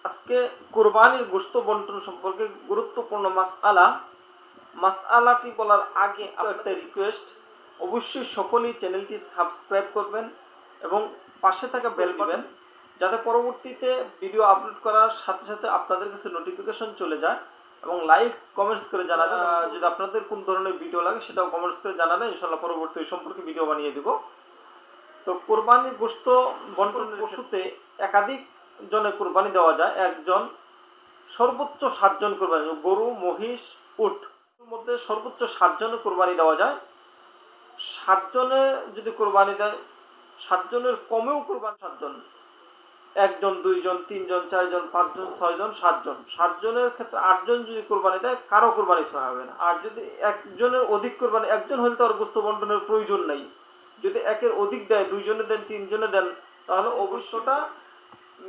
আজকে কুরবানির গোশত বন্টন সম্পর্কে গুরুত্বপূর্ণ মাসআলাটি বলার আগে একটা রিকোয়েস্ট, অবশ্যই সকলেই চ্যানেলটি সাবস্ক্রাইব করবেন এবং পাশে থাকা বেল দিবেন, যাতে পরবর্তীতে ভিডিও আপলোড করার সাথে সাথে আপনাদের কাছে নোটিফিকেশন চলে যায়। এবং লাইভ কমেন্টস করে জানাবেন, যদি আপনাদের কোন ধরনের ভিডিও লাগে সেটাও কমেন্টস করে জানাবেন, ইনশাল্লাহ পরবর্তী সম্পর্কে ভিডিও বানিয়ে দেব। তো কোরবানির গোশত বন্টনের পশুতে একাধিক জনে কোরবানি দেওয়া যায়। একজন সর্বোচ্চ 7 জন কোরবানি, গরু, মহিষ, উট মধ্যে সর্বোচ্চ 7 জনের কোরবানি দেওয়া যায়। 7 জনে যদি কোরবানি দেয়, 7 জনের কমেও কোরবানি 7 জন, 1 জন, 2 জন, 3 জন, 4 জন, 5 জন, 6 জন, 7 জন, 7 জনের ক্ষেত্রে 8 জন যদি কোরবানি দেয়, কারো কোরবানি সহ হবে না। আর যদি একজনের অধিক কোরবানি, একজন হলে তো আর গোশত বন্টনের প্রয়োজন নাই। যদি একের অধিক দেয়, 2 জনে দেন, 3 জনে দেন, তাহলে অবশ্যটা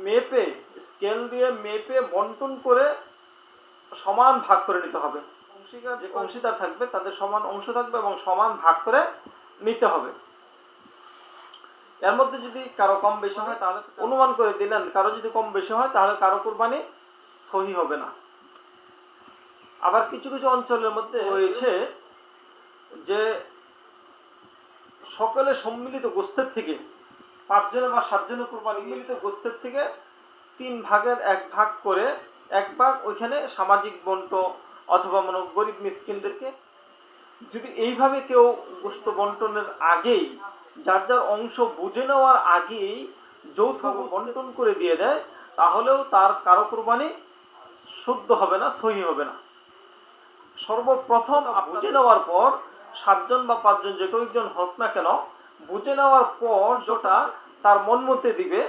মেপে, স্কেল দিয়ে মেপে বন্টন করে সমান ভাগ করে নিতে হবে। যে অংশীদার থাকবে তাদের সমান অংশ থাকবে এবং সমান ভাগ করে নিতে হবে। এর মধ্যে যদি কারো কম বেশি হয় তাহলে অনুমান করে দিলেন, কারো যদি কম বেশি হয় তাহলে কারো কোরবানি সহি হবে না। আবার কিছু কিছু অঞ্চলের মধ্যে রয়েছে যে সকলে সম্মিলিত গোশতের থেকে 5 জনের বা 7 জনের কোরবানি মিলিত গোশতের থেকে 3 ভাগের 1 ভাগ করে 1 ভাগ ওইখানে সামাজিক বন্ট অথবা গরিব মিসকিনদেরকে, যদি এইভাবে কেউ গোশত বন্টনের আগেই যার যার অংশ বুঝে নেওয়ার আগেই যৌথ বন্টন করে দিয়ে দেয়, তাহলেও তার কারো কোরবানি শুদ্ধ হবে না, সহি হবে না। সর্বপ্রথম বুঝে নেওয়ার পর 7 জন বা 5 জন যে কয়েকজন হোক না কেন, বুঝে নেওয়ার পর যেটা তার মন মতে দিবে,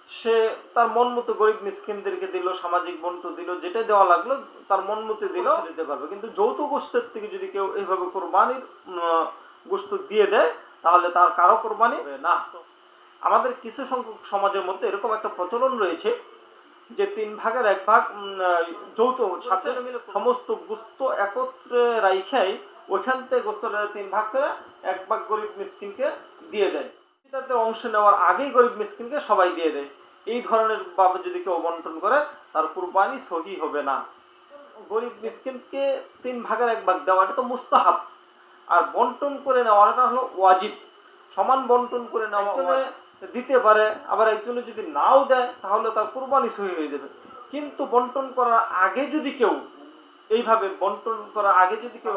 সে তার মন মতো গরিব মিসকিনদেরকে দিল, সামাজিক বন্ট দিল, যেটা দেওয়া লাগলো তার মন মতো দিল, দিতে পারবে। কিন্তু যৌথ গোশতের থেকে যদি কেউ এইভাবে কোরবানির গোশত দিয়ে দেয়, তাহলে তার কারো কোরবানি না। আমাদের কিছু সংখ্যক সমাজের মধ্যে এরকম একটা প্রচলন রয়েছে যে 3 ভাগের 1 ভাগ যৌথ 7 জনে মিলে সমস্ত গোশত একত্রে রাইখাই ওইখান থেকে গোশতটা 3 ভাগ করে 1 ভাগ গরিব মিসকিনকে দিয়ে দেয়। তাদের অংশ নেওয়ার আগেই গরিব মিসকিনকে সবাই দিয়ে দেয়। এই ধরনের ভাবে যদি কেউ বন্টন করে, তার কুরবানি সহি হবে না। গরিব মিসকিনকে 3 ভাগের 1 ভাগ দেওয়াটা তো মুস্তাহাব, আর বন্টন করে নেওয়াটা হলো ওয়াজিব। সমান বন্টন করে নেওয়া, একজনে দিতে পারে, আবার একজনে যদি নাও দেয় তাহলে তার কুরবানি সহি হয়ে যাবে। কিন্তু বন্টন করার আগে যদি কেউ এইভাবে বন্টন করার আগে যদি কেউ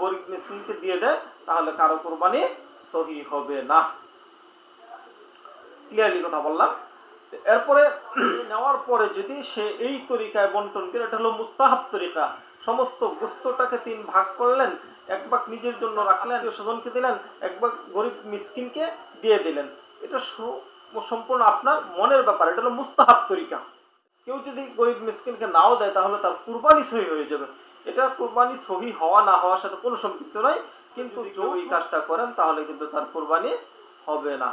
গরিব মিসকিনকে দিয়ে দেয়, তাহলে কারো কুরবানি সহি হবে না। ক্লিয়ারলি কথা বললাম। এরপরে নেওয়ার পরে যদি সে এই তরিকায় বন্টন করে, এটা হলো মুস্তাহাব তরিকা। সমস্ত গোশতটাকে 3 ভাগ করলেন, 1 ভাগ নিজের জন্য রাখলেন, স্বজনকে দিলেন, 1 ভাগ গরিব মিসকিনকে দিয়ে দিলেন। এটা সম্পূর্ণ আপনার মনের ব্যাপার, এটা হলো মুস্তাহাব তরিকা। কেউ যদি গরিব মিসকিনকে নাও দেয়, তাহলে তার কুরবানি সহি হয়ে যাবে। এটা কুরবানি সহি হওয়া না হওয়ার সাথে কোনো সম্পৃক্ত নয়। কিন্তু যদি এই কাজটা করেন, তাহলে কিন্তু তার কুরবানি হবে না।